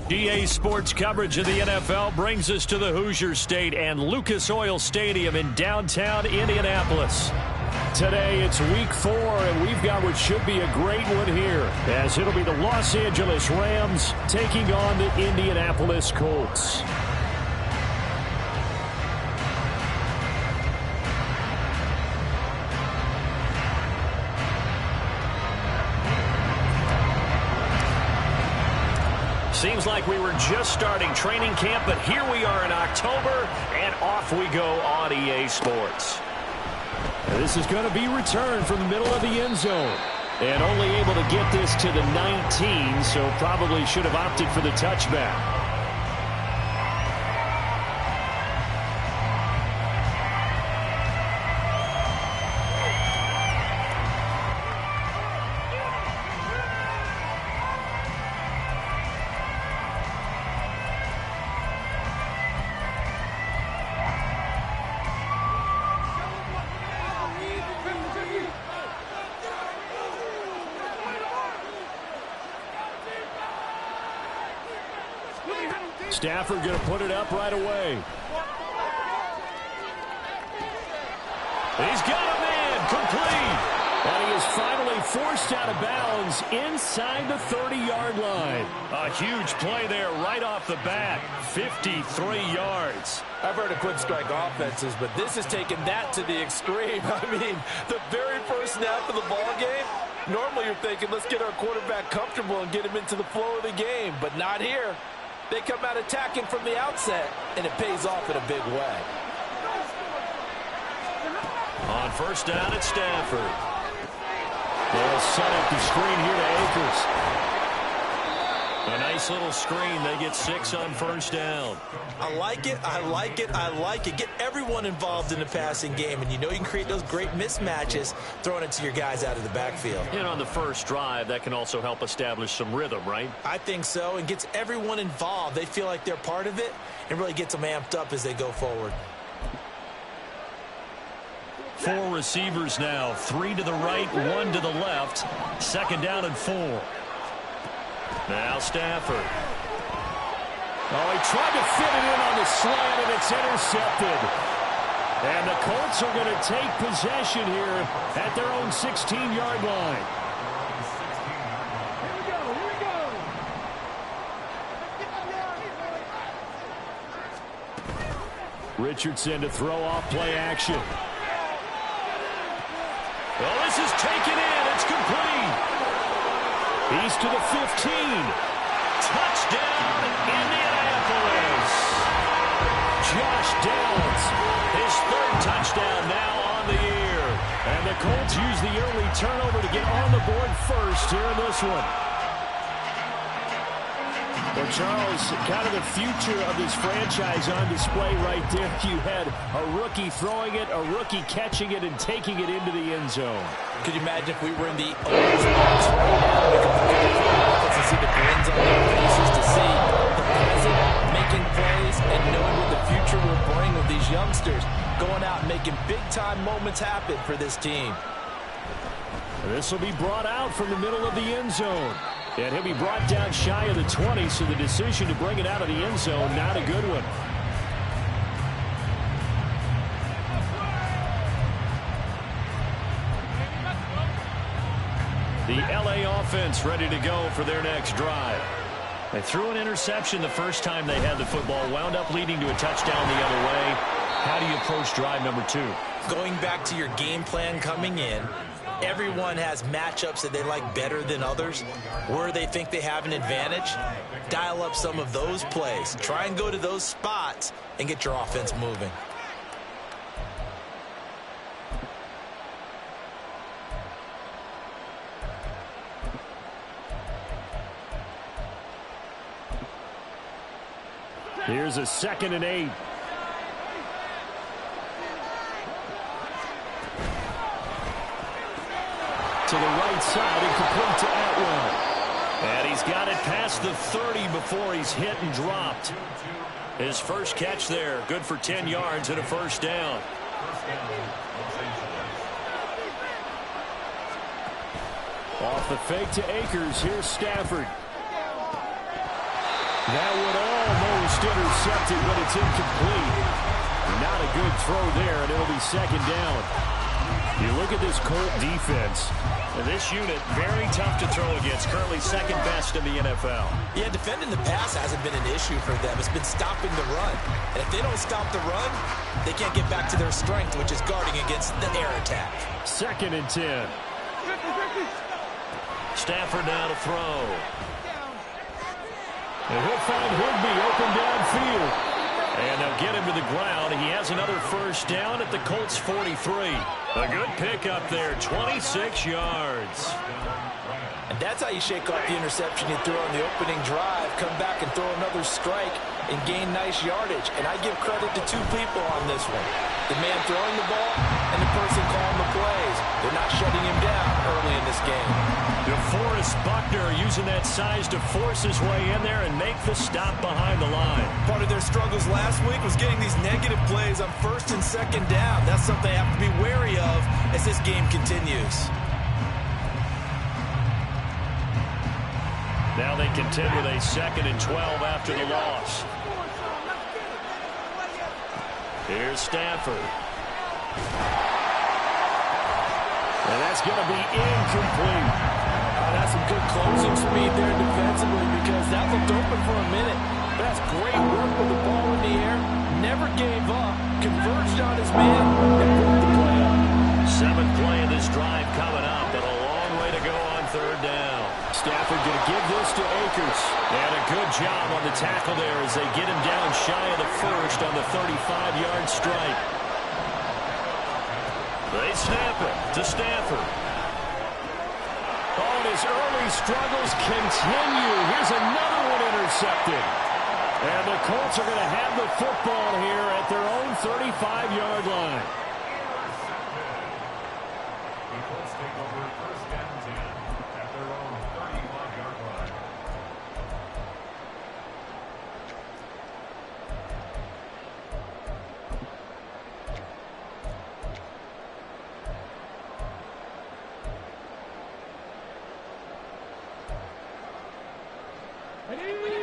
GA Sports coverage of the NFL brings us to the Hoosier State and Lucas Oil Stadium in downtown Indianapolis. Today it's week 4, and we've got what should be a great one here, as it'll be the Los Angeles Rams taking on the Indianapolis Colts. Seems like we were just starting training camp, but here we are in October, and off we go on EA Sports. This is going to be returned from the middle of the end zone. And only able to get this to the 19, so probably should have opted for the touchback. Stafford going to put it up right away. He's got a man complete. And he is finally forced out of bounds inside the 30-yard line. A huge play there right off the bat. 53 yards. I've heard of quick strike offenses, but this is taking that to the extreme. I mean, the very first snap of the ball game, normally you're thinking, let's get our quarterback comfortable and get him into the flow of the game, but not here. They come out attacking from the outset, and it pays off in a big way. On first down, it's Stafford. They'll set up the screen here to Akers. A nice little screen. They get 6 on first down. I like it. I like it. I like it. Get everyone involved in the passing game, and you know you can create those great mismatches throwing it to your guys out of the backfield. And on the first drive, that can also help establish some rhythm, right? I think so, and gets everyone involved. They feel like they're part of it and really gets them amped up as they go forward. 4 receivers now, 3 to the right, 1 to the left. Second down and 4. Now Stafford. Oh, he tried to fit it in on the slant, and it's intercepted. And the Colts are going to take possession here at their own 16-yard line. Richardson to throw off play action. Well, this is taken in. It's complete. He's to the 15. Touchdown, Indianapolis. Josh Downs. His 3rd touchdown now on the year. And the Colts use the early turnover to get on the board first here in this one. Well, Charles, kind of the future of this franchise on display right there. You had a rookie throwing it, a rookie catching it, and taking it into the end zone. Could you imagine if we were in the owner's box right now? We could look at the offense and see the grins on their faces, to see the present making plays and knowing what the future will bring with these youngsters going out and making big-time moments happen for this team. This will be brought out from the middle of the end zone. And he'll be brought down shy of the 20, so the decision to bring it out of the end zone, not a good one. The LA offense ready to go for their next drive. They threw an interception the first time they had the football, wound up leading to a touchdown the other way. How do you approach drive number 2? Going back to your game plan coming in, everyone has matchups that they like better than others, where they think they have an advantage. Dial up some of those plays. Try and go to those spots and get your offense moving. Here's a 2nd and 8. To the right side and complete to Atwell. And he's got it past the 30 before he's hit and dropped. His first catch there, good for 10 yards and a first down. Off the fake to Akers, here's Stafford. That would almost intercepted, but it's incomplete. Not a good throw there, and it'll be 2nd down. You look at this Colt defense. This unit, very tough to throw against. Currently 2nd best in the NFL. Yeah, defending the pass hasn't been an issue for them. It's been stopping the run. And if they don't stop the run, they can't get back to their strength, which is guarding against the air attack. 2nd and 10. Stafford now to throw. And he'll find Higbee open downfield. And they'll get him to the ground. He has another first down at the Colts 43. A good pickup there, 26 yards. And that's how you shake off the interception you threw on the opening drive, come back and throw another strike and gain nice yardage. And I give credit to 2 people on this one. The man throwing the ball and the person calling the plays. They're not shutting him down early in this game. DeForest Buckner using that size to force his way in there and make the stop behind the line. Part of their struggles last week was getting these negative plays on 1st and 2nd down. That's something they have to be wary of as this game continues. Now they contend with a 2nd and 12 after the loss. Here's Stafford. And that's going to be incomplete. That's some good closing speed there defensively because that looked open for a minute. But that's great work with the ball in the air. Never gave up. Converged on his man and broke the play up. 7th play of this drive coming up, but a long way to go on 3rd down. Stafford going to give this to Akers. And a good job on the tackle there as they get him down shy of the first on the 35-yard strike. They snap it to Stafford. Oh, and his early struggles continue. Here's another one intercepted. And the Colts are going to have the football here at their own 35-yard line. The Colts take over 1st and 10 at their own 31-yard line.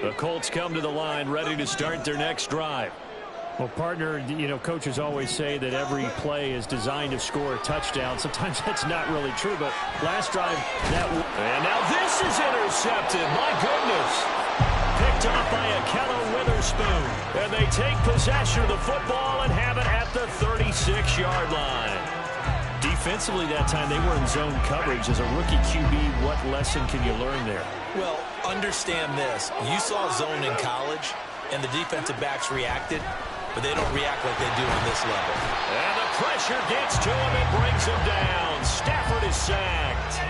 The Colts come to the line ready to start their next drive. Well, partner, you know, coaches always say that every play is designed to score a touchdown. Sometimes that's not really true, but last drive, that... And now this is intercepted. My goodness. Picked off by Akello Witherspoon. And they take possession of the football and have it at the 36-yard line. Defensively that time, they were in zone coverage. As a rookie QB, what lesson can you learn there? Well, understand this. You saw zone in college, and the defensive backs reacted, but they don't react like they do on this level. And the pressure gets to him and brings him down. Stafford is sacked.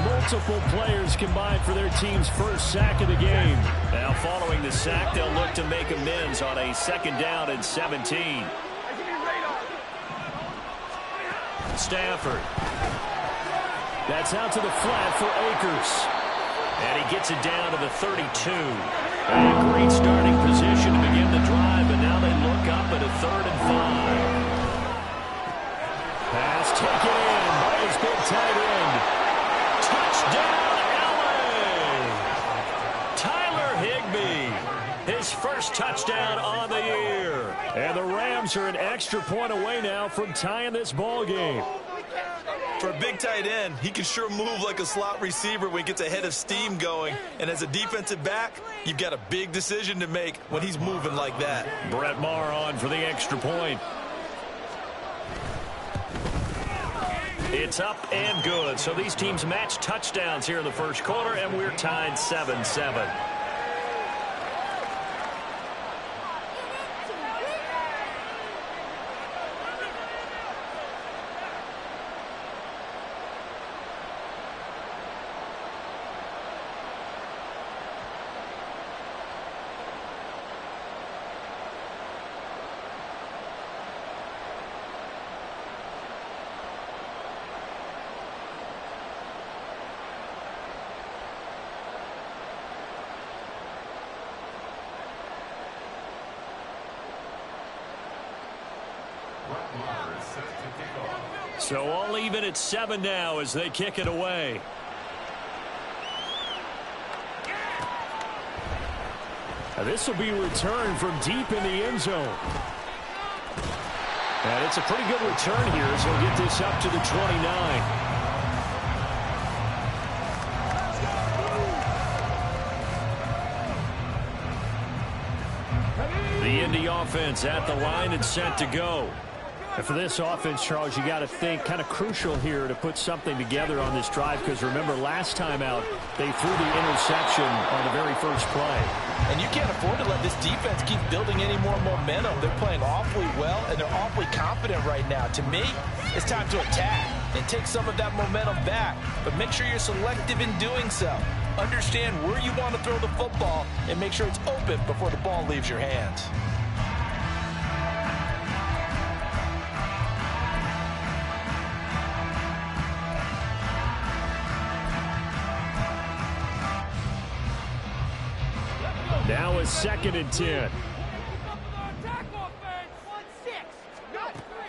Multiple players combined for their team's first sack of the game. Now following the sack, they'll look to make amends on a 2nd down and 17. Stafford. That's out to the flat for Akers. And he gets it down to the 32. And a great starting position to begin the drive, but now they look up at a 3rd and 5. Pass taken in by his big tight end. Touchdown, LA! Tyler Higbee. His first touchdown on the year. And the Rams are an extra point away now from tying this ball game. For a big tight end, he can sure move like a slot receiver when he gets a head of steam going. And as a defensive back, you've got a big decision to make when he's moving like that. Brett Maher on for the extra point. It's up and good. So these teams match touchdowns here in the first quarter, and we're tied 7-7. So all even at 7 now as they kick it away. Now this will be returned from deep in the end zone. And it's a pretty good return here as he'll get this up to the 29. The Indy offense at the line and set to go. And for this offense, Charles, you got to think kind of crucial here to put something together on this drive, because remember last time out they threw the interception on the very first play. And you can't afford to let this defense keep building any more momentum. They're playing awfully well, and they're awfully confident right now. To me, it's time to attack and take some of that momentum back. But make sure you're selective in doing so. Understand where you want to throw the football and make sure it's open before the ball leaves your hands. Now a 2nd and 10.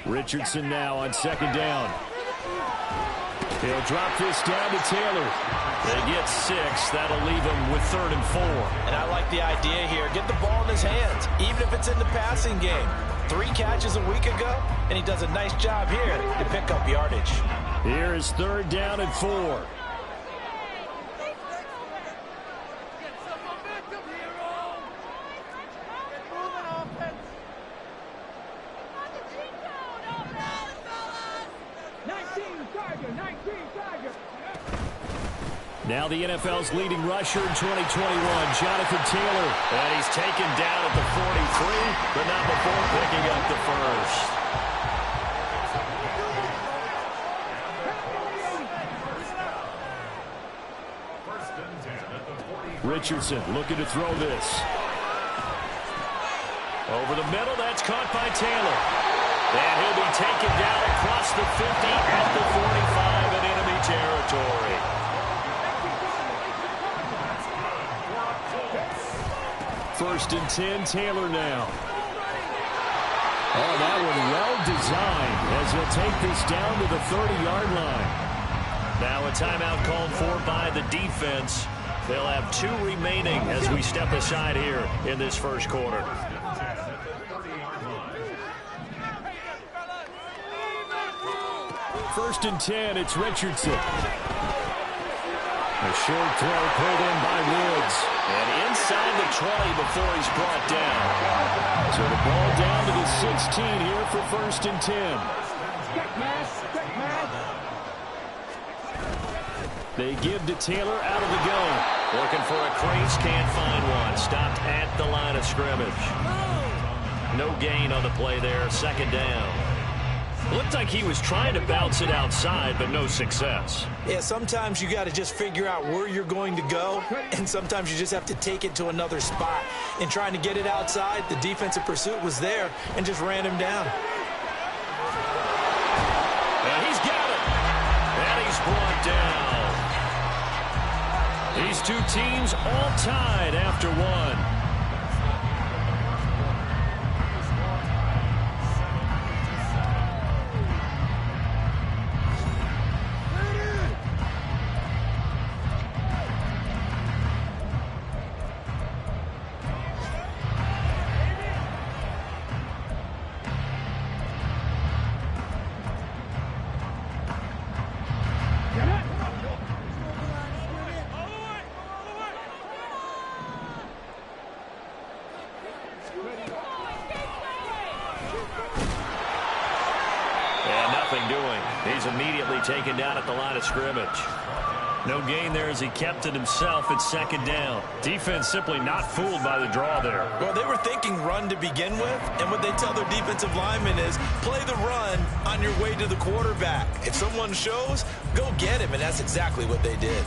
Richardson now on 2nd down. He'll drop this down to Taylor. They get 6. That'll leave him with 3rd and 4. And I like the idea here. Get the ball in his hands, even if it's in the passing game. 3 catches a week ago, and he does a nice job here to pick up yardage. Here is 3rd down and 4. Now the NFL's leading rusher in 2021, Jonathan Taylor. And he's taken down at the 43, but not before picking up the first. Richardson looking to throw this. Over the middle, that's caught by Taylor. And he'll be taken down across the 50 at the 45 in enemy territory. First and 10, Taylor now. Oh, that one well designed as he'll take this down to the 30-yard line. Now a timeout called for by the defense. They'll have 2 remaining as we step aside here in this first quarter. First and 10, it's Richardson. A short throw pulled in by Woods. And inside the 20 before he's brought down. So the ball down to the 16 here for first and 10. They give to Taylor out of the gun. Looking for a crease, can't find one. Stopped at the line of scrimmage. No gain on the play there, 2nd down. Looked like he was trying to bounce it outside, but no success. Yeah, sometimes you got to just figure out where you're going to go, and sometimes you just have to take it to another spot. In trying to get it outside, the defensive pursuit was there and just ran him down. And he's got it. And he's brought down. These 2 teams all tied after 1. nothing doing. He's immediately taken down at the line of scrimmage. No gain there as he kept it himself at second down. Defense simply not fooled by the draw there. Well, they were thinking run to begin with, and what they tell their defensive linemen is play the run on your way to the quarterback. If someone shows, go get him, and that's exactly what they did.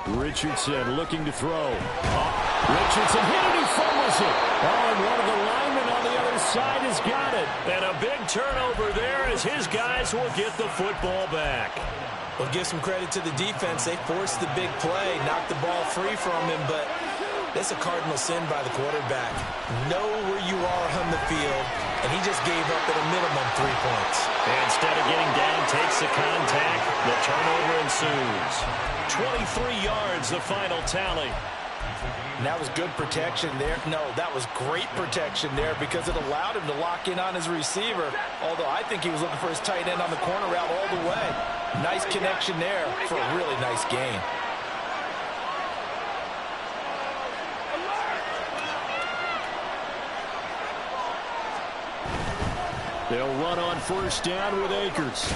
Richardson looking to throw. Richardson hit it, he fumbles it. Oh, and one of the linemen on the other side has got it. And a big turnover there as his guys will get the football back. We'll give some credit to the defense. They forced the big play, knocked the ball free from him, but that's a cardinal sin by the quarterback. Know where you are on the field, and he just gave up at a minimum 3 points. And instead of getting down, takes the contact. The turnover ensues. 23 yards, the final tally. And that was good protection there. No, that was great protection there because it allowed him to lock in on his receiver, although I think he was looking for his tight end on the corner route all the way. Nice connection there for a really nice gain. They'll run on first down with Akers.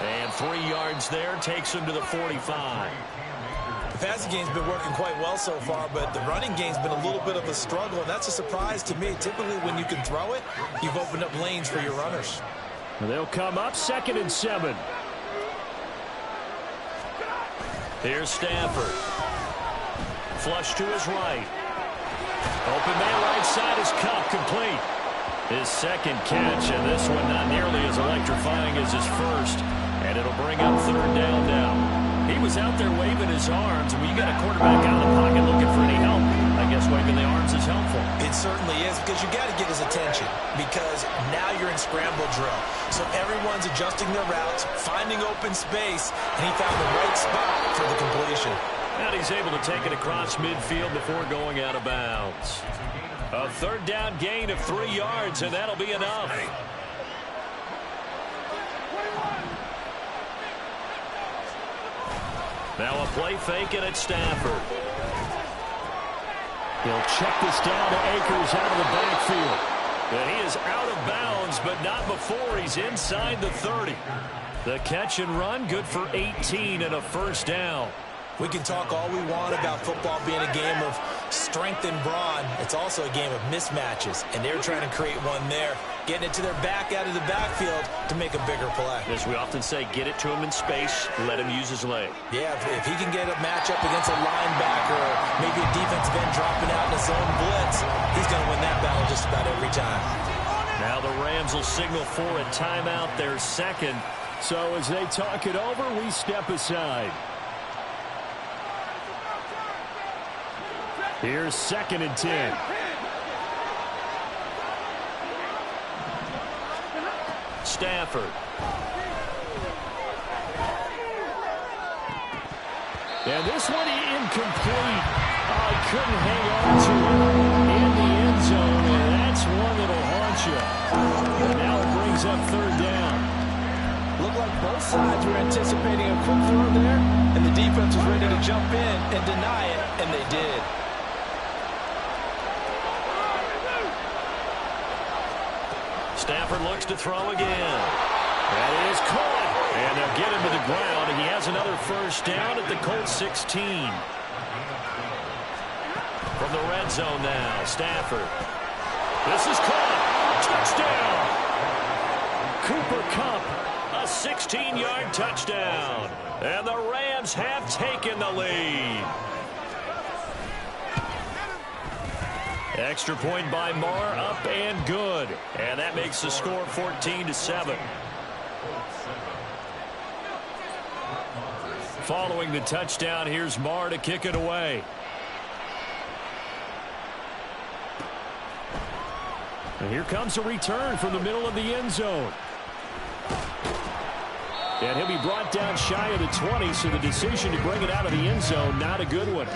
And 3 yards there takes him to the 45. The passing game's been working quite well so far, but the running game's been a little bit of a struggle, and that's a surprise to me. Typically, when you can throw it, you've opened up lanes for your runners. They'll come up 2nd and 7. Here's Stafford. Flush to his right. Open man right side is Cup, complete. His second catch, and this one not nearly as electrifying as his first. And it'll bring up 3rd down now. He was out there waving his arms, and when you got a quarterback out of the pocket looking for any help, I guess waving the arms is helpful. It certainly is, because you got to get his attention, because now you're in scramble drill. So everyone's adjusting their routes, finding open space, and he found the right spot for the completion. And he's able to take it across midfield before going out of bounds. A 3rd down gain of 3 yards, and that'll be enough. Now a play fake, and it's Stafford. He'll check this down to Akers out of the backfield. And he is out of bounds, but not before he's inside the 30. The catch and run, good for 18 and a 1st down. We can talk all we want about football being a game of strength and brawn. It's also a game of mismatches, and they're trying to create one there, getting it to their back out of the backfield to make a bigger play. As we often say, get it to him in space, let him use his leg. Yeah, if he can get a matchup against a linebacker or maybe a defensive end dropping out in a zone blitz, he's going to win that battle just about every time. Now the Rams will signal for a timeout, their second. So as they talk it over, we step aside. Here's 2nd and 10. Stafford. And this one incomplete. Oh, he couldn't hang on to it in the end zone, and that's one that'll haunt you. And now it brings up 3rd down. Looked like both sides were anticipating a quick throw there, and the defense was ready to jump in and deny it, and they did. Stafford looks to throw again. That is caught. And they'll get him to the ground. And he has another 1st down at the Colts 16. From the red zone now, Stafford. This is caught. Touchdown. Cooper Kupp, a 16-yard touchdown. And the Rams have taken the lead. Extra point by Marr, up and good. And that makes the score 14-7. Following the touchdown, here's Marr to kick it away. And here comes a return from the middle of the end zone. And he'll be brought down shy of the 20, so the decision to bring it out of the end zone, not a good one.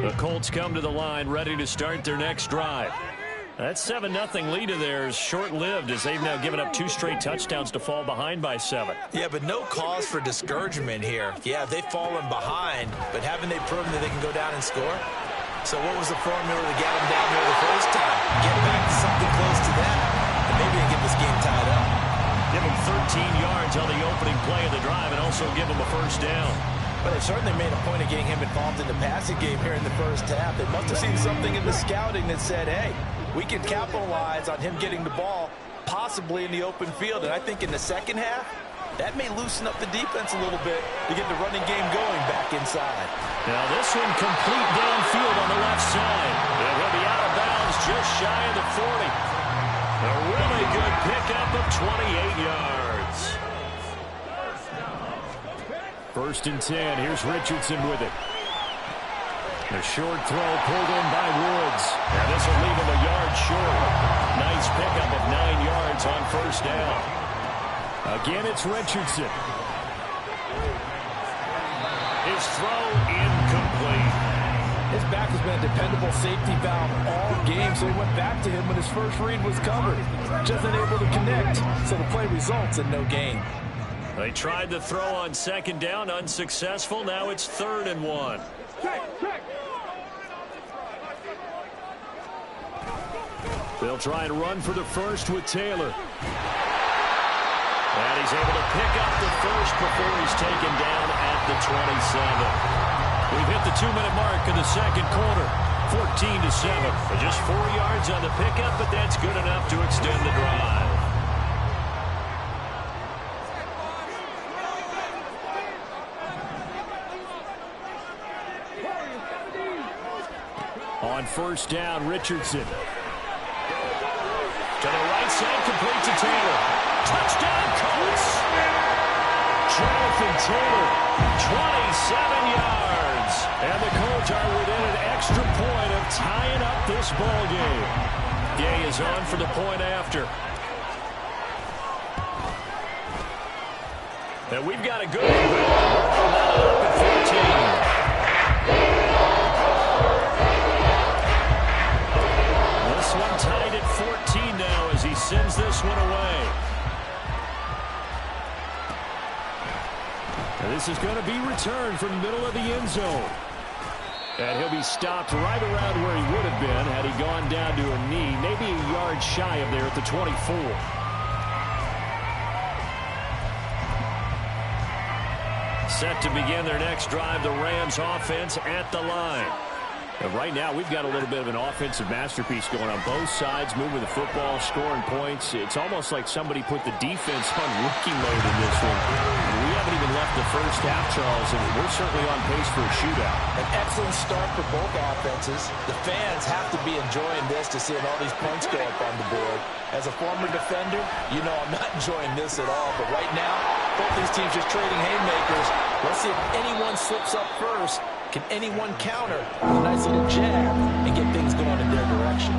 The Colts come to the line, ready to start their next drive. That 7-0 lead of theirs short-lived as they've now given up 2 straight touchdowns to fall behind by 7. Yeah, but no cause for discouragement here. Yeah, they've fallen behind, but haven't they proven that they can go down and score? So what was the formula to get them down there the first time? Get back to something close to that, and maybe they get this game tied up. Give them 13 yards on the opening play of the drive and also give them a first down. But they certainly made a point of getting him involved in the passing game here in the first half. They must have seen something in the scouting that said, hey, we can capitalize on him getting the ball possibly in the open field. And I think in the second half, that may loosen up the defense a little bit to get the running game going back inside. Now this one complete downfield on the left side. And he'll be out of bounds just shy of the 40. A really good pickup of 28 yards. 1st and 10. Here's Richardson with it. The short throw pulled in by Woods. And this will leave him a yard short. Nice pickup of 9 yards on first down. Again, it's Richardson. His throw incomplete. His back has been a dependable safety valve all game, so he went back to him when his first read was covered. Just unable to connect, so the play results in no gain. They tried the throw on 2nd down, unsuccessful. Now it's 3rd and 1. They'll try and run for the first with Taylor. And he's able to pick up the first before he's taken down at the 27. We've hit the 2-minute mark in the second quarter. 14-7. Just 4 yards on the pickup, but that's good enough to extend the drive. On first down, Richardson. To the right side, complete to Taylor. Touchdown, Colts! Jonathan Taylor, 27 yards. And the Colts are within an extra point of tying up this ball game. Gay is on for the point after. And we've got a good one going. Up at 14. One tied at 14 now as he sends this one away. And this is going to be returned from the middle of the end zone. And he'll be stopped right around where he would have been had he gone down to a knee, maybe a yard shy of there at the 24. Set to begin their next drive, the Rams offense at the line. And right now, we've got a little bit of an offensive masterpiece going on both sides, moving the football, scoring points. It's almost like somebody put the defense on rookie mode in this one. We haven't even left the first half, Charles, and we're certainly on pace for a shootout. An excellent start for both offenses. The fans have to be enjoying this to seeing all these points go up on the board. As a former defender, you know I'm not enjoying this at all. But right now, both these teams just trading haymakers. Let's see if anyone slips up first. Can anyone counter with a nice little jab and get things going in their direction?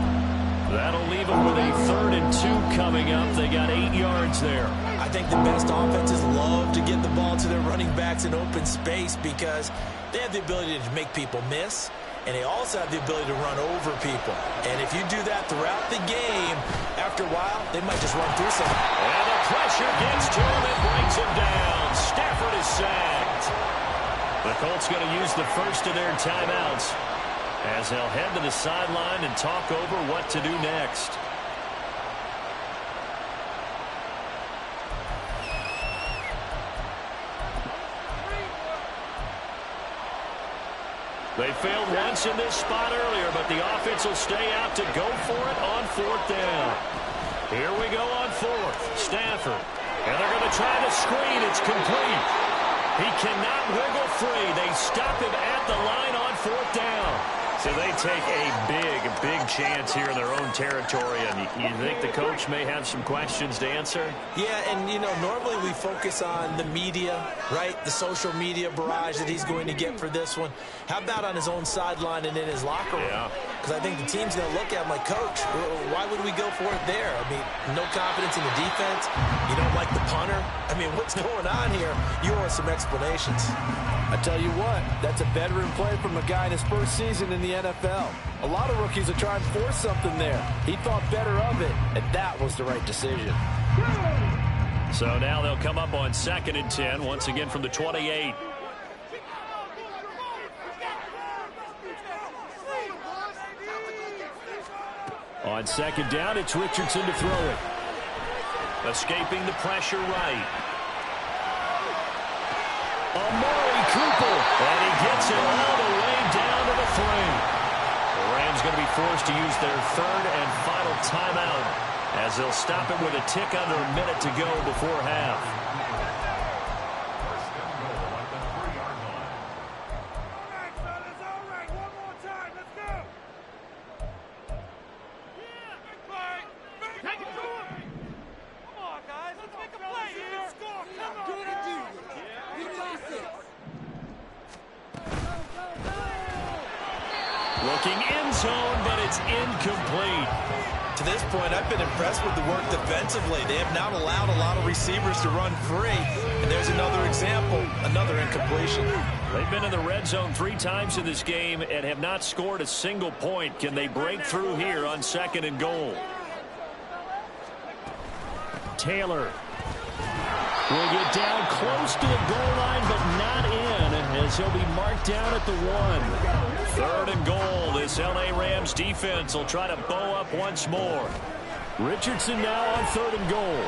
That'll leave them with a 3rd and 2 coming up. They got 8 yards there. I think the best offenses love to get the ball to their running backs in open space because they have the ability to make people miss, and they also have the ability to run over people. And if you do that throughout the game, after a while, they might just run through something. And the pressure gets to him and brings him down. Stafford is sacked. The Colts going to use the first of their timeouts as they'll head to the sideline and talk over what to do next. They failed once in this spot earlier, but the offense will stay out to go for it on 4th down. Here we go on 4th. Stafford. And they're going to try to screen. It's complete. He cannot wiggle free. They stop him at the line on 4th down. So they take a big chance here in their own territory. And you think the coach may have some questions to answer? Yeah, and, you know, normally we focus on the media, right? The social media barrage that he's going to get for this one. How about on his own sideline and in his locker room? Yeah. because I think the team's going to look at him like, Coach, why would we go for it there? I mean, no confidence in the defense. You don't like the punter. I mean, what's going on here? You want some explanations. I tell you what, that's a veteran play from a guy in his first season in the NFL. A lot of rookies are trying to force something there. He thought better of it, and that was the right decision. So now they'll come up on 2nd and 10, once again from the 28. On 2nd down, it's Richardson to throw it. Escaping the pressure right. Amari Cooper, and he gets it all the way down to the 3. The Rams going to be forced to use their 3rd and final timeout, as they'll stop it with a tick under a minute to go before half. Looking end zone, but it's incomplete. To this point, I've been impressed with the work defensively. They have not allowed a lot of receivers to run free. And there's another example, another incompletion. They've been in the red zone 3 times in this game and have not scored a single point. Can they break through here on 2nd and goal? Taylor will get down close to the goal line, but not in, as he'll be marked down at the 1. 3rd and goal. This L.A. Rams defense will try to bow up once more. Richardson now on 3rd and goal.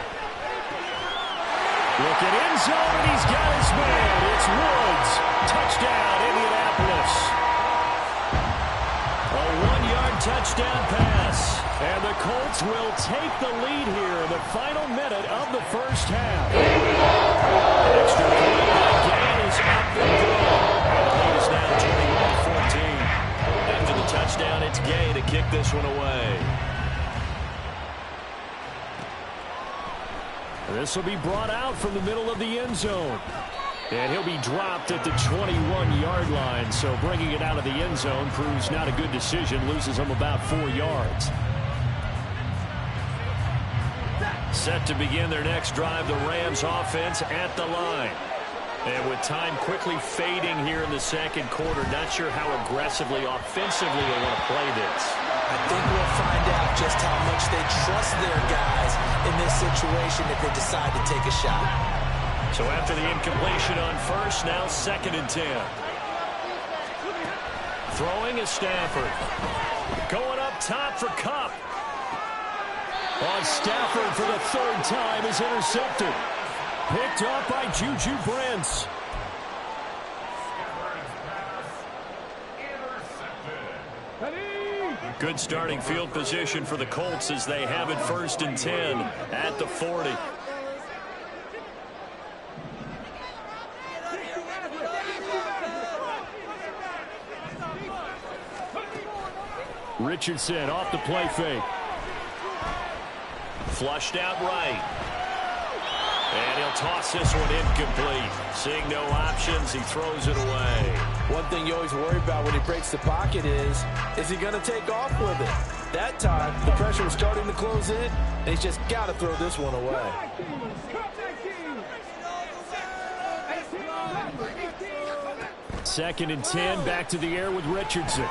Looking end zone, and he's got his man. It's Woods. Touchdown, Indianapolis. A 1-yard touchdown pass. And the Colts will take the lead here in the final minute of the first half. Extra point by Gay is up and good. And the lead is now 21-14. After the touchdown, it's Gay to kick this one away. This will be brought out from the middle of the end zone. And he'll be dropped at the 21-yard line. So bringing it out of the end zone proves not a good decision. Loses him about 4 yards. Set to begin their next drive, the Rams offense at the line. And with time quickly fading here in the 2nd quarter, not sure how aggressively, offensively they want to play this. I think we'll find out just how much they trust their guys in this situation if they decide to take a shot. So after the incompletion on 1st, now 2nd and 10. Throwing is Stafford. Going up top for Kupp. On Stafford for the 3rd time is intercepted. Picked up by Juju Brents. Good starting field position for the Colts as they have it 1st and 10 at the 40. Richardson off the play fake. Flushed out right. And he'll toss this one incomplete. Seeing no options, he throws it away. One thing you always worry about when he breaks the pocket is he going to take off with it? That time, the pressure was starting to close in, and he's just got to throw this one away. Second and 10, back to the air with Richardson.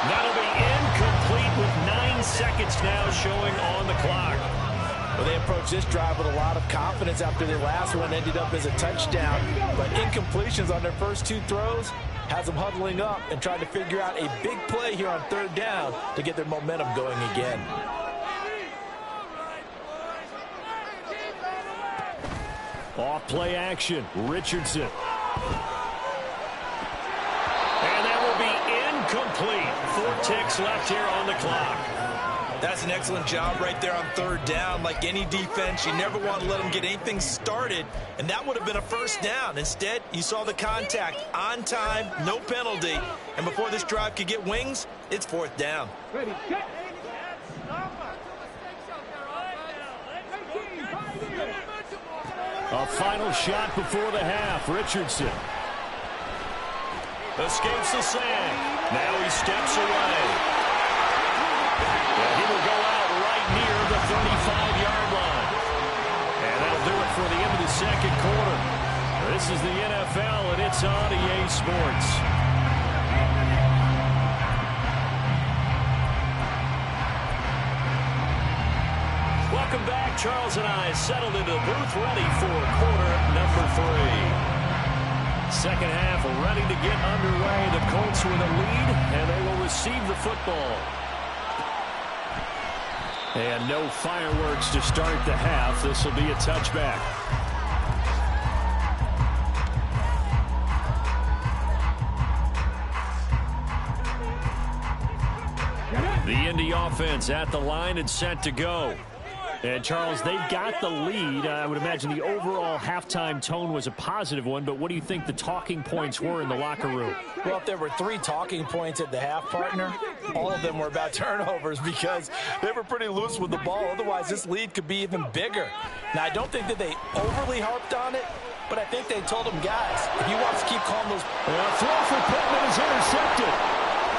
That'll be incomplete with 9 seconds now showing on the clock. Well, they approached this drive with a lot of confidence after their last one ended up as a touchdown. But incompletions on their first 2 throws has them huddling up and trying to figure out a big play here on 3rd down to get their momentum going again. Off play action, Richardson. And that will be incomplete. 4 ticks left here on the clock. That's an excellent job right there on 3rd down. Like any defense, you never want to let them get anything started, and that would have been a 1st down. Instead, you saw the contact on time, no penalty, and before this drive could get wings, it's 4th down. A final shot before the half. Richardson escapes the sack. Now he steps away. And he will go out right near the 35-yard line. And that'll do it for the end of the second quarter. This is the NFL, and it's on EA Sports. Welcome back. Charles and I settled into the booth, ready for quarter number 3. Second half ready to get underway. The Colts with a lead, and they will receive the football. And no fireworks to start the half. This will be a touchback. The Indy offense at the line and set to go. And, Charles, they've got the lead. I would imagine the overall halftime tone was a positive one, but what do you think the talking points were in the locker room? Well, if there were 3 talking points at the half, partner, all of them were about turnovers because they were pretty loose with the ball. Otherwise, this lead could be even bigger. Now, I don't think that they overly harped on it, but I think they told them, guys, if you want to keep calling those... throw for Pittman is intercepted.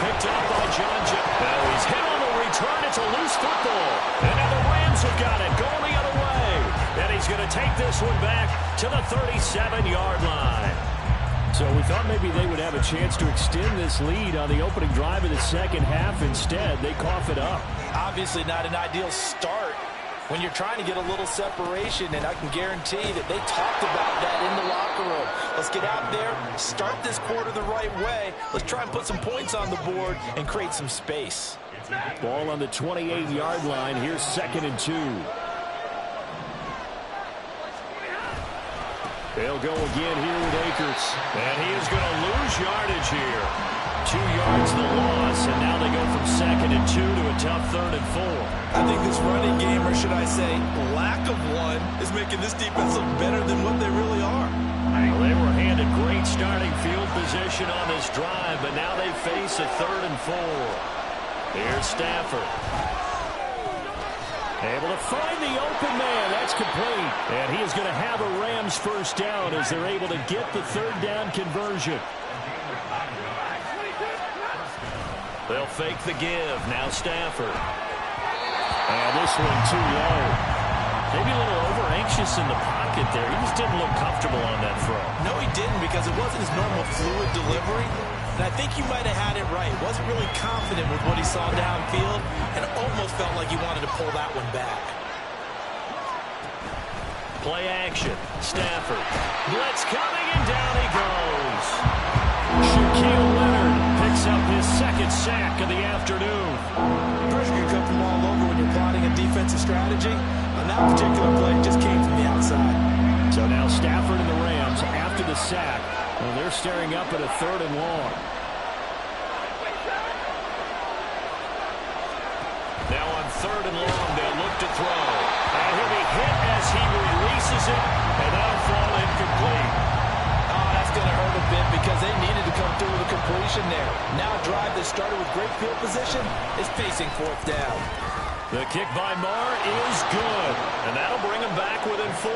Picked up by John Jones. Now he's hit on the return. It's a loose football. And now the Rams have got it going the other way. And he's going to take this one back to the 37-yard line. So we thought maybe they would have a chance to extend this lead on the opening drive of the second half. Instead, they cough it up. Obviously not an ideal start when you're trying to get a little separation, and I can guarantee that they talked about that in the locker room. Let's get out there, start this quarter the right way. Let's try and put some points on the board and create some space. Ball on the 28-yard line. Here's 2nd and 2. They'll go again here with Akers. And he is going to lose yardage here. 2 yards the loss, and now they go from 2nd and 2 to a tough 3rd and 4. I think this running game, or should I say lack of one, is making this defense look better than what they really are. Well, they were handed great starting field position on this drive, but now they face a 3rd and 4. Here's Stafford. Able to find the open man. That's complete. And he is going to have a Rams first down as they're able to get the 3rd down conversion. They'll fake the give. Now Stafford. And this one too low. Maybe a little over-anxious in the pocket there. He just didn't look comfortable on that throw. No, he didn't, because it wasn't his normal fluid delivery. And I think he might have had it right. Wasn't really confident with what he saw downfield and almost felt like he wanted to pull that one back. Play action. Stafford. Blitz coming, and down he goes. Shaquille Leonard picks up his 2nd sack of the afternoon. Pressure can come from all over when you're plotting a defensive strategy. On that particular play, it just came from the outside. So now Stafford and the Rams, after the sack, well, they're staring up at a 3rd and long. Now on 3rd and long, they'll look to throw. And he'll be hit as he releases it, and that'll fall incomplete. Oh, that's going to hurt a bit because they needed to come through with a completion there. Now a drive that started with great field position is facing 4th down. The kick by Marr is good, and that'll bring him back within 4.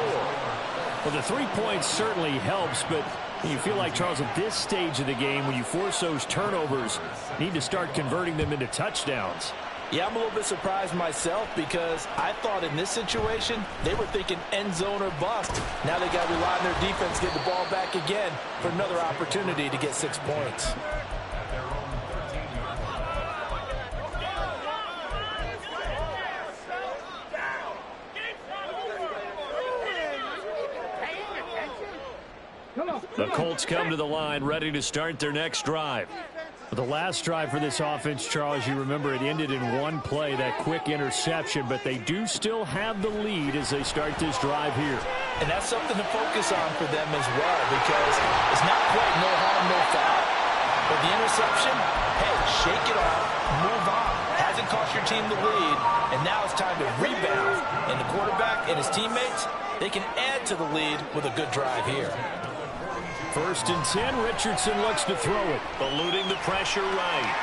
Well, the 3 points certainly helps, but you feel like, Charles, at this stage of the game, when you force those turnovers, need to start converting them into touchdowns. Yeah, I'm a little bit surprised myself because I thought in this situation they were thinking end zone or bust. Now they got to rely on their defense, get the ball back again for another opportunity to get 6 points. The Colts come to the line ready to start their next drive. The last drive for this offense, Charles, you remember it ended in one play, that quick interception, but they do still have the lead as they start this drive here. And that's something to focus on for them as well, because it's not quite no harm, no foul. But the interception, hey, shake it off, move on. Hasn't cost your team the lead, and now it's time to rebound. And the quarterback and his teammates, they can add to the lead with a good drive here. 1st and 10, Richardson looks to throw it. Eluding the pressure right.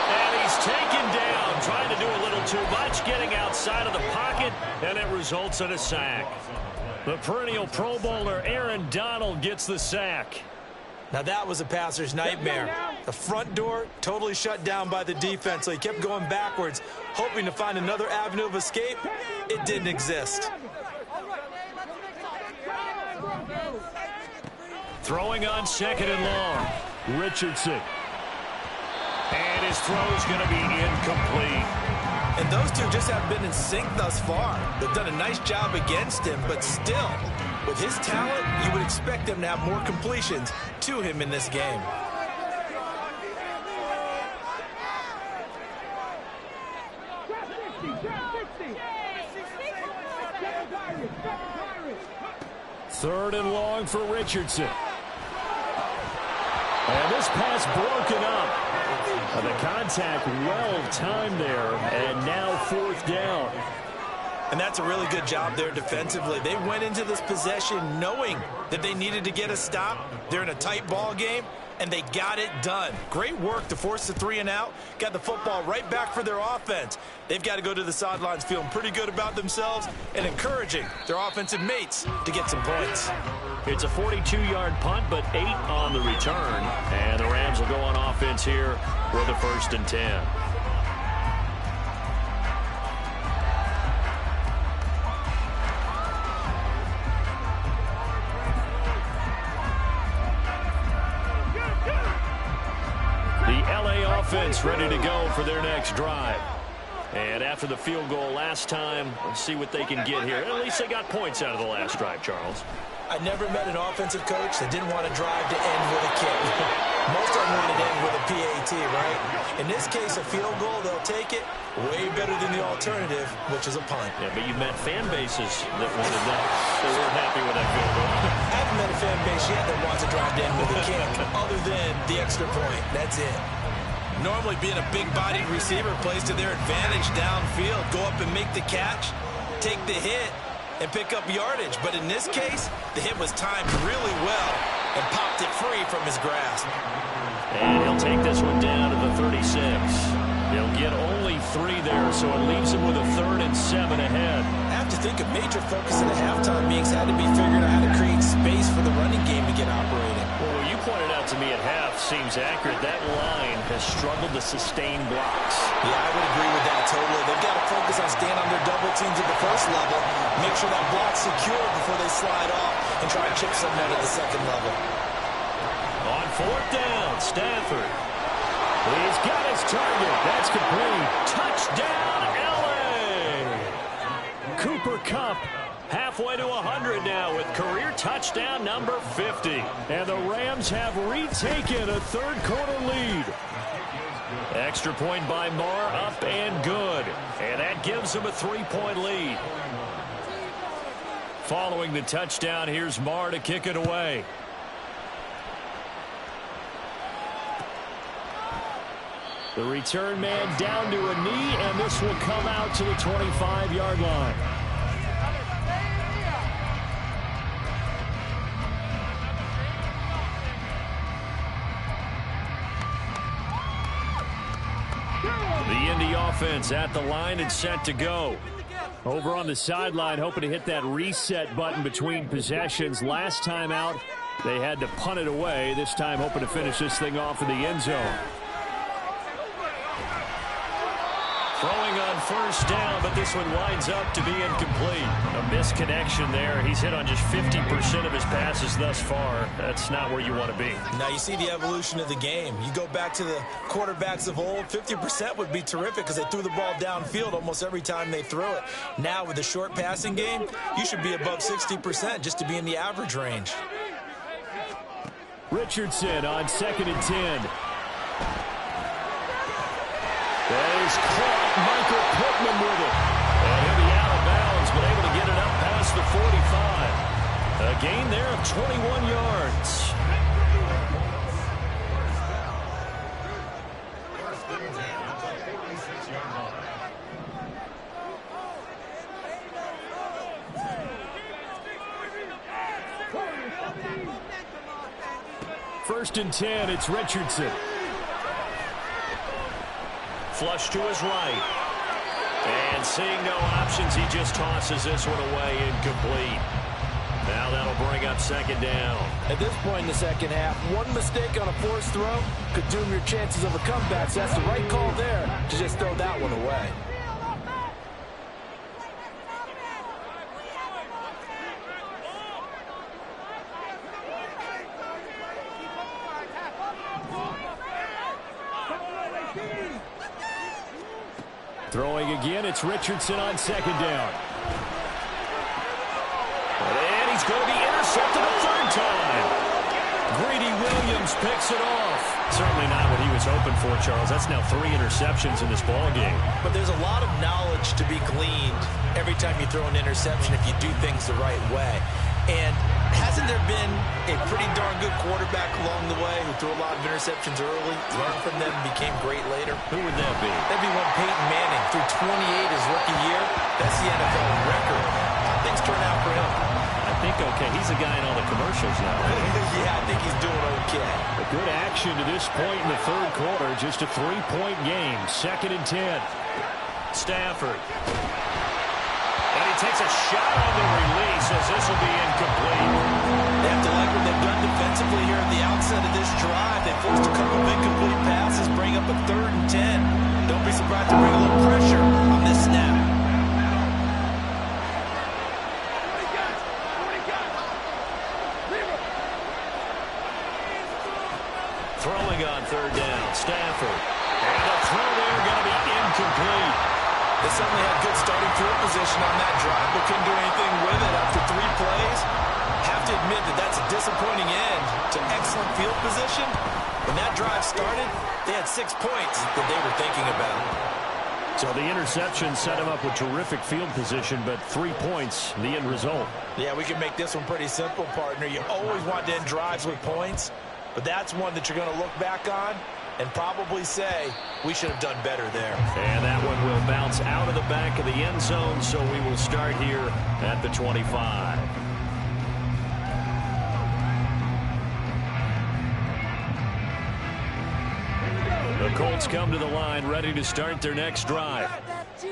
And he's taken down, trying to do a little too much, getting outside of the pocket, and it results in a sack. The perennial Pro Bowler Aaron Donald gets the sack. Now that was a passer's nightmare. The front door totally shut down by the defense, so he kept going backwards, hoping to find another avenue of escape. It didn't exist. Throwing on 2nd and long. Richardson. And his throw's going to be incomplete. And those two just have been in sync thus far. They've done a nice job against him, but still, with his talent, you would expect him to have more completions to him in this game. Third and long for Richardson. And this pass broken up. The contact well timed there, and now 4th down. And that's a really good job there defensively. They went into this possession knowing that they needed to get a stop. They're in a tight ball game, and they got it done. Great work to force the 3 and out. Got the football right back for their offense. They've got to go to the sidelines feeling pretty good about themselves and encouraging their offensive mates to get some points. It's a 42-yard punt, but 8 on the return. And the Rams will go on offense here with a 1st and 10. Offense ready to go for their next drive. And after the field goal last time, let's see what they can get here. At least they got points out of the last drive, Charles. I never met an offensive coach that didn't want to drive to end with a kick. Most of them want to end with a PAT, right? In this case, a field goal, they'll take it. Way better than the alternative, which is a punt. Yeah, but you met fan bases that wanted that. They weren't happy with that field goal. I haven't met a fan base yet that wants to drive to end with a kick, other than the extra point. That's it. Normally being a big-bodied receiver plays to their advantage downfield. Go up and make the catch, take the hit, and pick up yardage. But in this case, the hit was timed really well and popped it free from his grasp. And he'll take this one down to the 36. He'll get only 3 there, so it leaves him with a 3rd and 7 ahead. I have to think a major focus in the halftime meetings had to be figuring out how to create space for the running game to get operating. Well, what you pointed out to me at half seems accurate. That line has struggled to sustain blocks. Yeah, I would agree with that totally. They've got to focus on staying on their double teams at the first level, make sure that block's secure before they slide off, and try to chip someone at the second level. On 4th down, Stafford. He's got his target. That's complete. Touchdown, L.A. Cooper Kupp halfway to 100 now with career touchdown number 50. And the Rams have retaken a 3rd quarter lead. Extra point by Marr, up and good. And that gives them a 3-point lead. Following the touchdown, here's Marr to kick it away. The return man down to a knee, and this will come out to the 25-yard line. The Indy offense at the line and set to go. Over on the sideline, hoping to hit that reset button between possessions. Last time out, they had to punt it away. This time, hoping to finish this thing off in the end zone. Throwing on 1st down, but this one winds up to be incomplete. A misconnection there. He's hit on just 50% of his passes thus far. That's not where you want to be. Now you see the evolution of the game. You go back to the quarterbacks of old, 50% would be terrific because they threw the ball downfield almost every time they threw it. Now with the short passing game, you should be above 60% just to be in the average range. Richardson on 2nd and 10. That is caught. Michael Pittman with it. And he'll be out of bounds, but able to get it up past the 45. A gain there of 21 yards. First and 10, it's Richardson. Flush to his right. And seeing no options, he just tosses this one away incomplete. Now that'll bring up second down. At this point in the second half, one mistake on a forced throw could doom your chances of a comeback. So that's the right call there to just throw that one away. Throwing again, it's Richardson on second down. And he's going to be intercepted a third time. Greedy Williams picks it off. Certainly not what he was hoping for, Charles. That's now 3 interceptions in this ball game. But there's a lot of knowledge to be gleaned every time you throw an interception if you do things the right way. And hasn't there been a pretty darn good quarterback along the way who threw a lot of interceptions early, learned from them, and became great later? Who would that be? That'd be one Peyton Manning. Threw 28 his rookie year. That's the NFL record. How things turn out for him? I think okay. He's a guy in all the commercials now. Yeah, I think he's doing okay. A good action to this point in the third quarter. Just a 3-point game. 2nd and 10. Stafford. And he takes a shot on the release as this will be incomplete. They have to like what they've done defensively here at the outset of this drive. They forced a couple of incomplete passes, bring up a 3rd and 10. Don't be surprised to bring a little pressure on this snap. Throwing on 3rd down. Stafford. And the throw there going to be incomplete. They suddenly had good starting field position on that drive, but couldn't do anything with it after 3 plays. Have to admit that that's a disappointing end to excellent field position. When that drive started, they had 6 points that they were thinking about. So the interception set him up with terrific field position, but 3 points, the end result. Yeah, we can make this one pretty simple, partner. You always want to end drives with points, but that's one that you're going to look back on and probably say, we should have done better there. And that one will bounce out of the back of the end zone, so we will start here at the 25. The Colts come to the line, ready to start their next drive.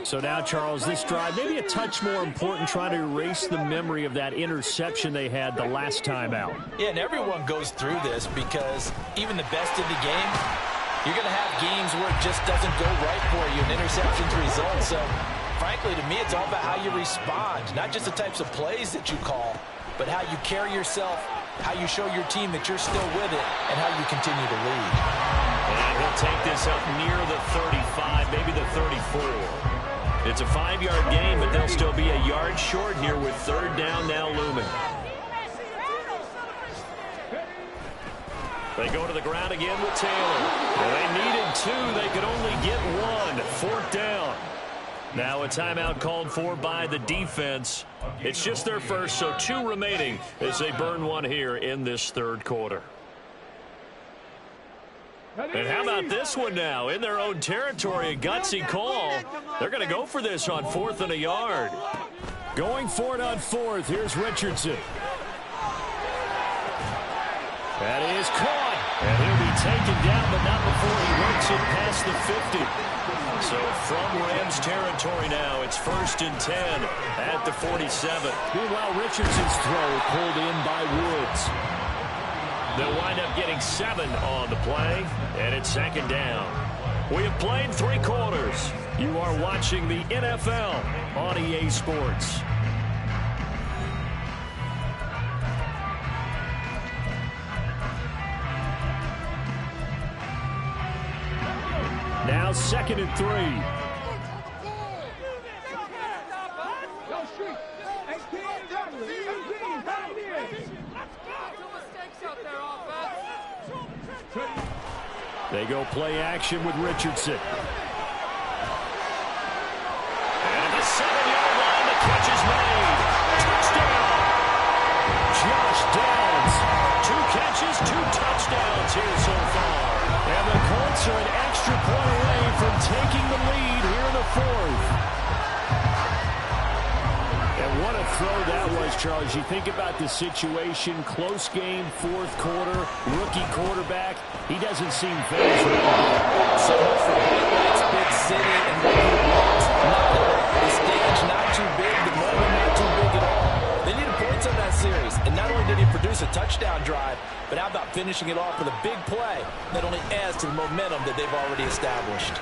So now, Charles, this drive, maybe a touch more important, trying to erase the memory of that interception they had the last time out. Yeah, and everyone goes through this because even the best in the game, you're going to have games where it just doesn't go right for you, and interceptions result. So, frankly, to me, it's all about how you respond, not just the types of plays that you call, but how you carry yourself, how you show your team that you're still with it, and how you continue to lead. And he'll take this up near the 35, maybe the 34. It's a 5-yard gain, but they'll still be a yard short here with 3rd down now looming. They go to the ground again with Taylor. Well, they needed 2. They could only get 1. 4th down. Now a timeout called for by the defense. It's just their first, so 2 remaining as they burn 1 here in this 3rd quarter. And how about this one now? In their own territory, a gutsy call. They're going to go for this on 4th and a yard. Going for it on 4th. Here's Richardson. That is caught. And he'll be taken down, but not before he works it past the 50. So from Rams territory now, it's 1st and 10 at the 47. Meanwhile, Richardson's throw pulled in by Woods. They'll wind up getting 7 on the play, and it's 2nd down. We have played 3 quarters. You are watching the NFL on EA Sports. Now 2nd and 3. They go play action with Richardson. And at the 7-yard line, the catch is made. Touchdown! Josh Downs. 2 catches, 2 touchdowns here so far. And the Colts are an extra point away from taking the lead here in the 4th. And what a throw that was, Charles. You think about the situation, close game, 4th quarter, rookie quarterback. He doesn't seem phased with it. So much for it's big city and what he wants. Nothing. The stage not too big, the moment not too big at all. They needed points on that series. And not only did he produce a touchdown drive, but how about finishing it off with a big play that only adds to the momentum that they've already established.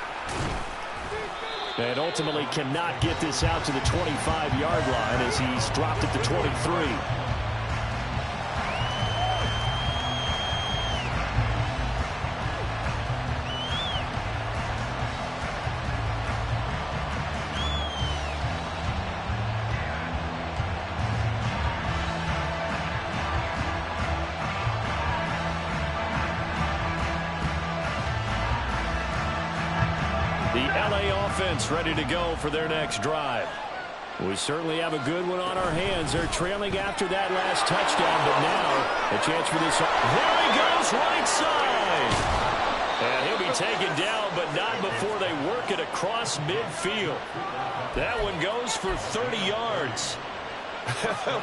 And ultimately cannot get this out to the 25-yard line as he's dropped at the 23. Offense ready to go for their next drive. We certainly have a good one on our hands. They're trailing after that last touchdown, but now a chance for this. There he goes, right side. And he'll be taken down, but not before they work it across midfield. That one goes for 30 yards.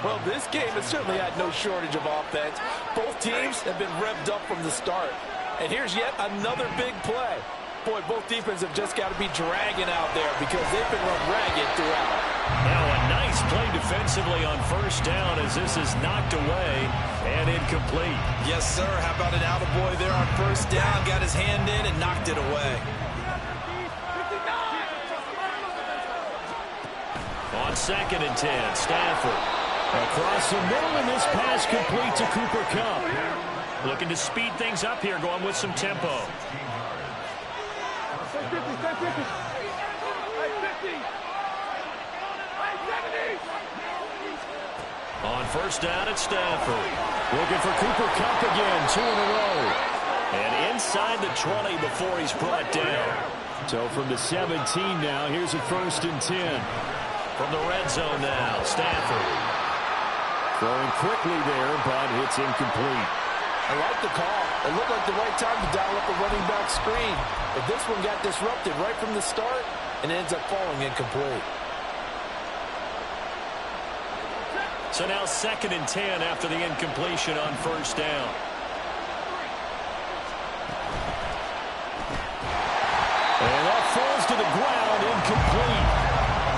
Well, this game has certainly had no shortage of offense. Both teams have been revved up from the start. And here's yet another big play. Boy, both defenses have just got to be dragging out there because they've been run ragged throughout. Now a nice play defensively on first down as this is knocked away and incomplete. Yes, sir. How about an attaboy there on first down? Got his hand in and knocked it away. On 2nd and 10, Stafford. Across the middle, and this pass complete to Cooper Kupp. Looking to speed things up here, going with some tempo. On first down at Stafford. Looking for Cooper Kupp again, 2 in a row. And inside the 20 before he's brought down. So from the 17 now, here's a 1st and 10. From the red zone now, Stafford. Throwing quickly there, but it's incomplete. I like the call. It looked like the right time to dial up a running back screen. But this one got disrupted right from the start and ends up falling incomplete. So now 2nd and 10 after the incompletion on first down. And that falls to the ground, incomplete.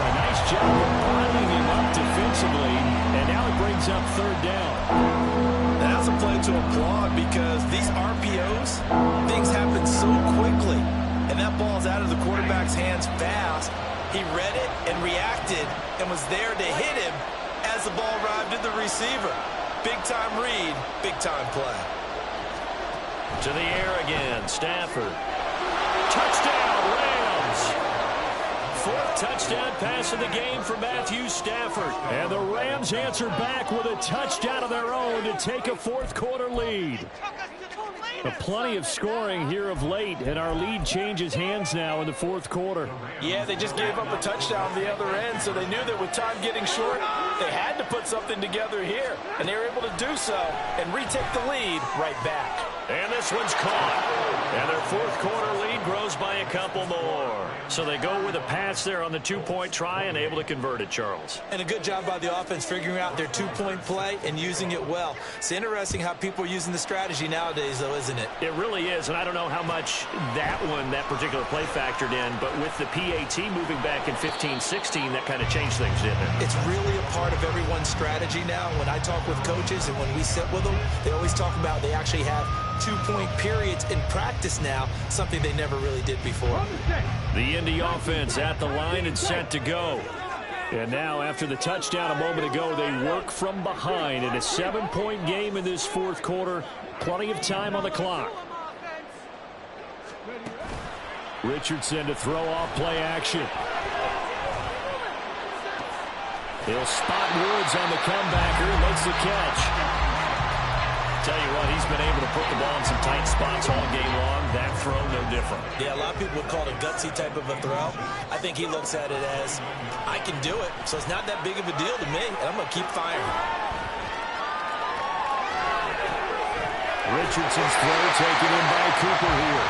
A nice job of bottling him up defensively, and now it brings up 3rd down. That's a play to applaud because these RPOs, things happen so quickly. And that ball's out of the quarterback's hands fast. He read it and reacted and was there to hit him as the ball arrived at the receiver. Big-time read, big-time play. To the air again, Stafford. Touchdown, Rams! 4th touchdown pass of the game for Matthew Stafford. And the Rams answer back with a touchdown of their own to take a 4th quarter lead. Plenty of scoring here of late, and our lead changes hands now in the 4th quarter. Yeah, they just gave up a touchdown on the other end, so they knew that with time getting short, they had to put something together here. And they were able to do so and retake the lead right back. And this one's caught. And their 4th quarter lead grows by a couple more. So they go with a pass there on the 2-point try and able to convert it, Charles. And a good job by the offense figuring out their 2-point play and using it well. It's interesting how people are using the strategy nowadays, though, isn't it? It really is, and I don't know how much that particular play factored in, but with the PAT moving back in 15-16, that kind of changed things, didn't it? It's really a part of everyone's strategy now. When I talk with coaches and when we sit with them, they always talk about they actually have 2-point periods in practice now, something they never really did before. The Indy offense at the line and set to go. And now, after the touchdown a moment ago, they work from behind in a 7-point game in this 4th quarter. Plenty of time on the clock. Richardson to throw off play action. He'll spot Woods on the comebacker and makes the catch. Tell you what, he's been able to put the ball in some tight spots all game long. That throw, no different. Yeah, a lot of people would call it a gutsy type of a throw. I think he looks at it as, I can do it, so it's not that big of a deal to me, and I'm going to keep firing. Richardson's throw taken in by Cooper here.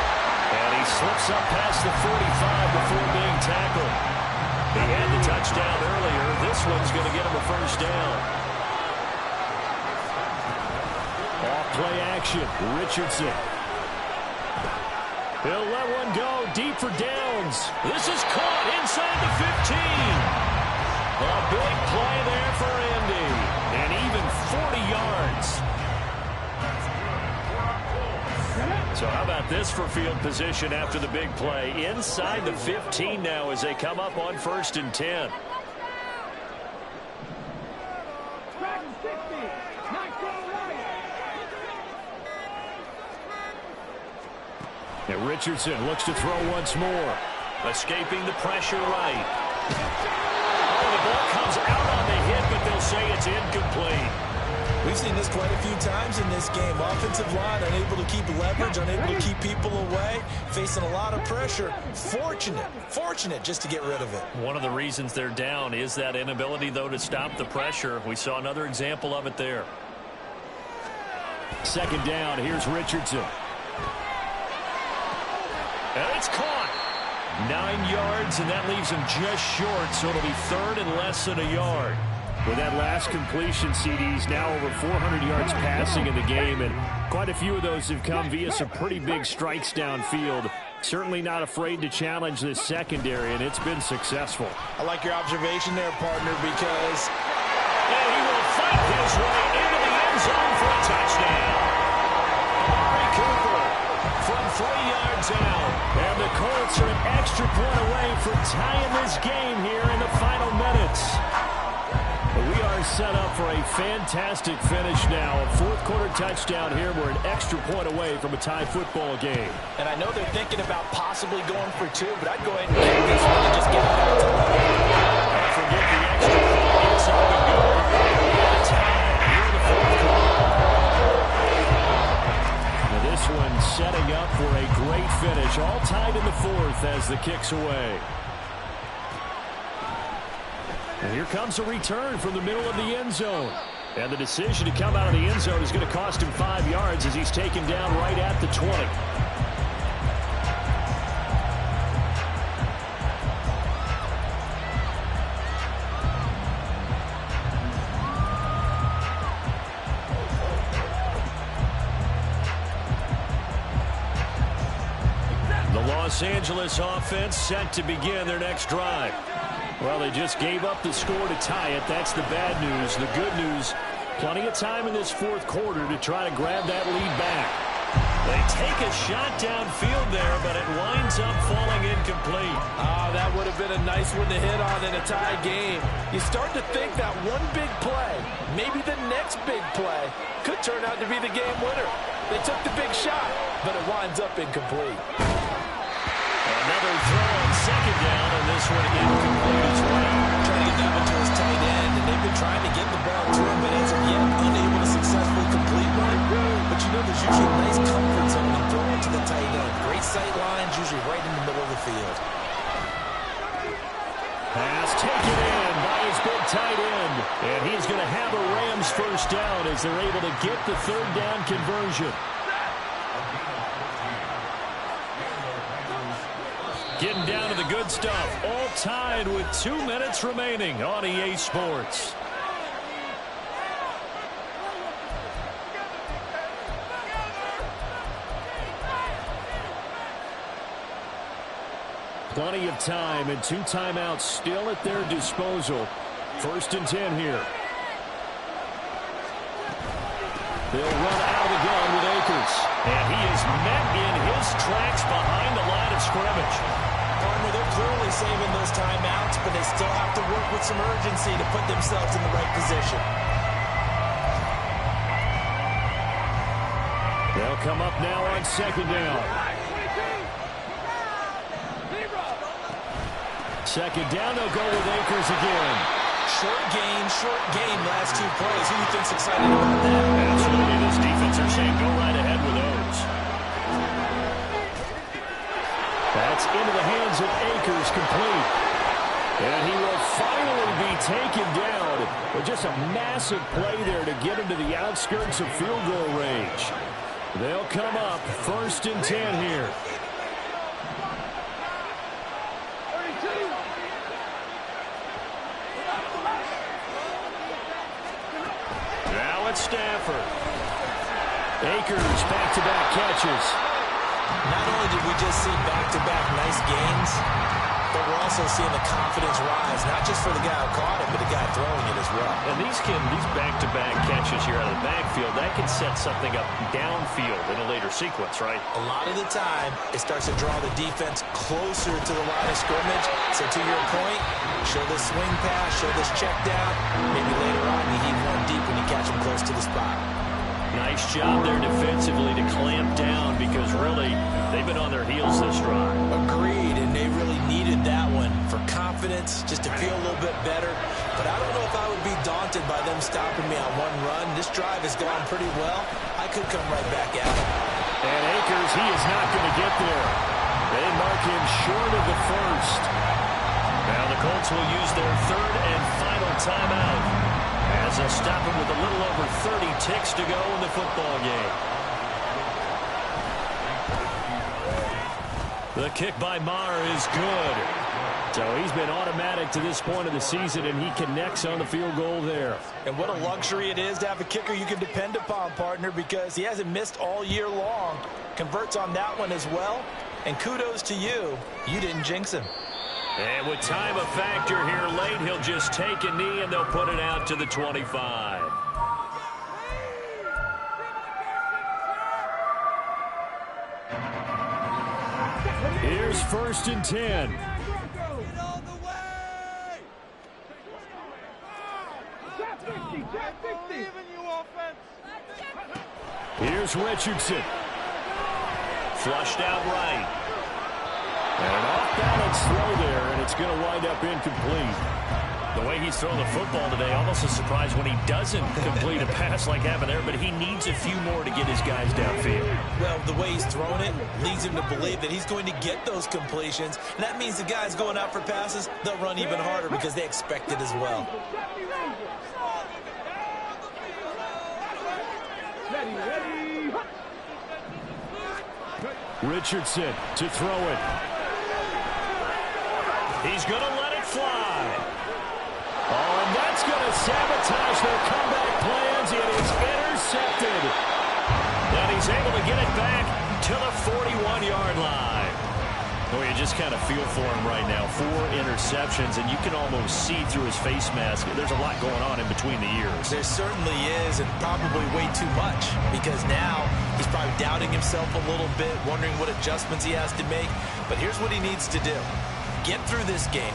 And he slips up past the 45 before being tackled. He had the touchdown earlier. This one's going to get him a 1st down. Play action, Richardson. He'll let one go deep for downs. This is caught inside the 15. A big play there for Indy. And even 40 yards about this for field position after the big play? Inside the 15 now as they come up on 1st and 10. And Richardson looks to throw once more. Escaping the pressure right. Oh, the ball comes out on the hit, but they'll say it's incomplete. We've seen this quite a few times in this game. Offensive line unable to keep leverage, unable to keep people away, facing a lot of pressure. Fortunate just to get rid of it. One of the reasons they're down is that inability, though, to stop the pressure. We saw another example of it there. 2nd down, here's Richardson. And it's caught. 9 yards, and that leaves him just short, so it'll be 3rd and less than a yard. With that last completion, CD's now over 400 yards passing in the game, and quite a few of those have come via some pretty big strikes downfield. Certainly not afraid to challenge this secondary, and it's been successful. I like your observation there, partner, because... And he will fight his way into the end zone for a touchdown. Amari Cooper from 3 yards out. And the Colts are an extra point away from tying this game here in the final minutes. We are set up for a fantastic finish now. A 4th-quarter touchdown here. We're an extra point away from a tie football game. And I know they're thinking about possibly going for 2, but I'd go ahead and kick this one and just get it back to 11. Don't forget the extra point. It's up and good. Tie here in the 4th quarter. Now this one setting up for a great finish. All tied in the 4th as the kick's away. And here comes a return from the middle of the end zone. And the decision to come out of the end zone is going to cost him 5 yards as he's taken down right at the 20. The Los Angeles offense set to begin their next drive. Well, they just gave up the score to tie it. That's the bad news. The good news, plenty of time in this 4th quarter to try to grab that lead back. They take a shot downfield there, but it winds up falling incomplete. That would have been a nice one to hit on in a tie game. You start to think that one big play, maybe the next big play, could turn out to be the game winner. They took the big shot, but it winds up incomplete. Another throw on 2nd down, and this one incomplete as well. Trying to get that one to his tight end, and they've been trying to get the ball to him, but as of yet, unable to successfully complete one. But you know there's usually a nice comfort zone in throwing to the tight end. Great sight lines, usually right in the middle of the field. Pass taken in by his big tight end, and he's going to have a Rams 1st down as they're able to get the 3rd down conversion. Getting down to the good stuff. All tied with 2 minutes remaining on EA Sports. Plenty of time and 2 timeouts still at their disposal. 1st and 10 here. They'll run out of the gun with Akers. And he is met in his tracks behind the line of scrimmage. Partner, they're clearly saving those timeouts, but they still have to work with some urgency to put themselves in the right position. They'll come up now on 2nd down. 2nd down, they'll go with Akers again. Short gain, last 2 plays. Who do you think's excited about that? Absolutely, this defense are saying go right ahead with those. That's into the hands of Akers, complete. And he will finally be taken down. But just a massive play there to get into the outskirts of field goal range. They'll come up 1st and 10 here. Now it's Stafford. Akers back-to-back catches. Not only did we just see back-to-back nice gains, but we're also seeing the confidence rise, not just for the guy who caught it, but the guy throwing it as well. And these back-to-back catches here out of the backfield, that can set something up downfield in a later sequence, right? A lot of the time, it starts to draw the defense closer to the line of scrimmage. So to your point, show this swing pass, show this check down. Maybe later on you heave one deep when you catch them close to the spot. Nice job there defensively to clamp down because really they've been on their heels this drive. Agreed, and they really needed that one for confidence, just to feel a little bit better. But I don't know if I would be daunted by them stopping me on one run. This drive has gone pretty well. I could come right back at it. And Akers, he is not going to get there. They mark him short of the first. Now the Colts will use their third and final timeout as they'll stop him with a little over 30 ticks to go in the football game. The kick by Maher is good. So he's been automatic to this point of the season, and he connects on the field goal there. And what a luxury it is to have a kicker you can depend upon, partner, because he hasn't missed all year long. Converts on that one as well. And kudos to you. You didn't jinx him. And with time a factor here late, he'll just take a knee, and they'll put it out to the 25. Here's 1st and 10. Here's Richardson. Flushed out right. And an off-balance throw there, and it's going to wind up incomplete. The way he's thrown the football today, almost a surprise when he doesn't complete a pass like happened there, but he needs a few more to get his guys downfield. Well, the way he's thrown it leads him to believe that he's going to get those completions. And that means the guys going out for passes, they'll run even harder because they expect it as well. Richardson to throw it. He's going to let it fly. Oh, and that's going to sabotage their comeback plans. It is intercepted. And he's able to get it back to the 41-yard line. Well, you just kind of feel for him right now. 4 interceptions, and you can almost see through his face mask. There's a lot going on in between the ears. There certainly is, and probably way too much, because now he's probably doubting himself a little bit, wondering what adjustments he has to make. But here's what he needs to do. Get through this game.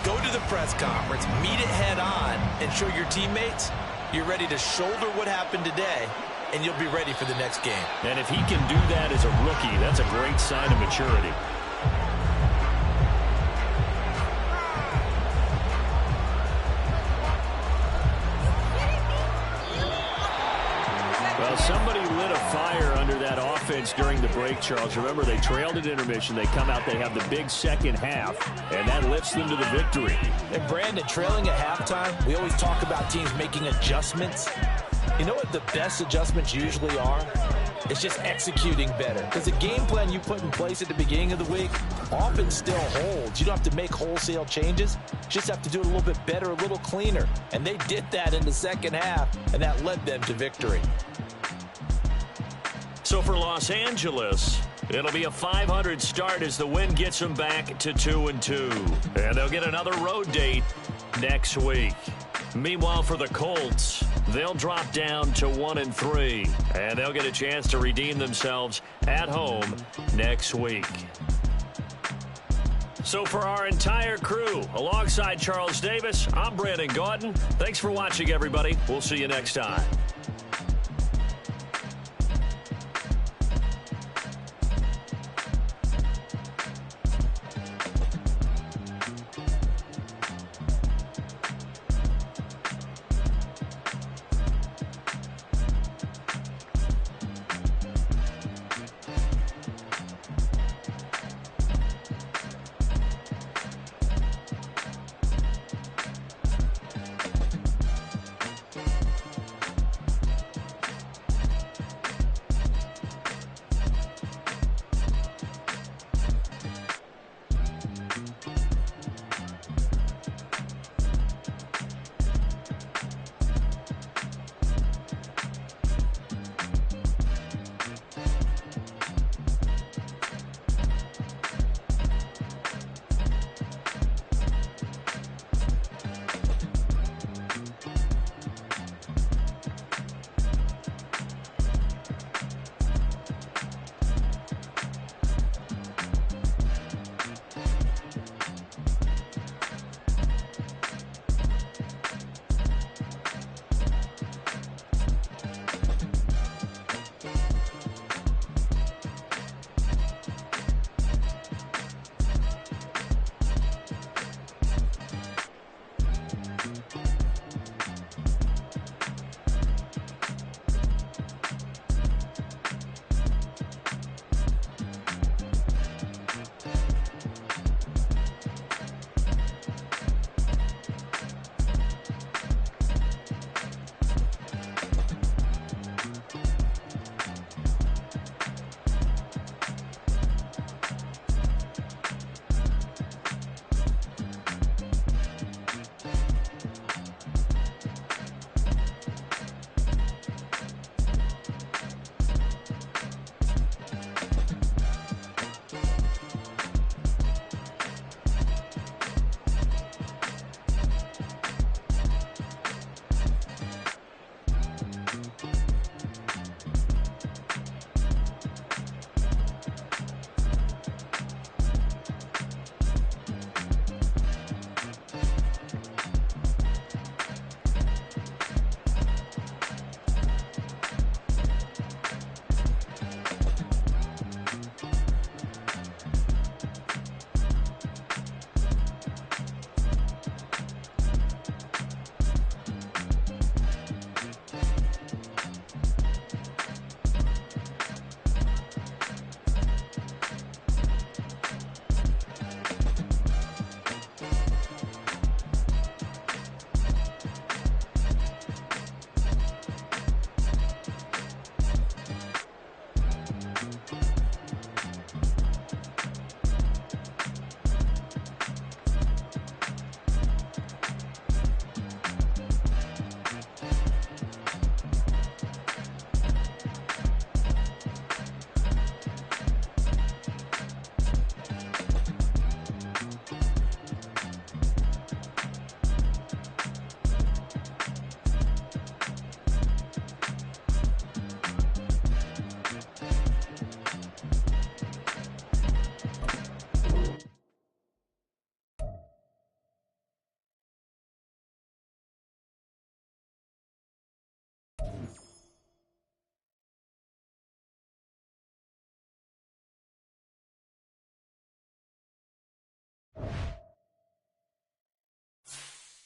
Go to the press conference, meet it head on, and show your teammates you're ready to shoulder what happened today, and you'll be ready for the next game. And if he can do that as a rookie, that's a great sign of maturity. Well, somebody lit a fire under that offense during the break, Charles. Remember, they trailed at intermission. They come out, they have the big second half, and that lifts them to the victory. And Brandon, trailing at halftime, we always talk about teams making adjustments. You know what the best adjustments usually are? It's just executing better. Because the game plan you put in place at the beginning of the week often still holds. You don't have to make wholesale changes. You just have to do it a little bit better, a little cleaner. And they did that in the second half, and that led them to victory. So for Los Angeles, it'll be a 500 start as the win gets them back to 2-2. And they'll get another road date next week. Meanwhile, for the Colts, they'll drop down to 1-3. And they'll get a chance to redeem themselves at home next week. So for our entire crew, alongside Charles Davis, I'm Brandon Gaudin. Thanks for watching, everybody. We'll see you next time.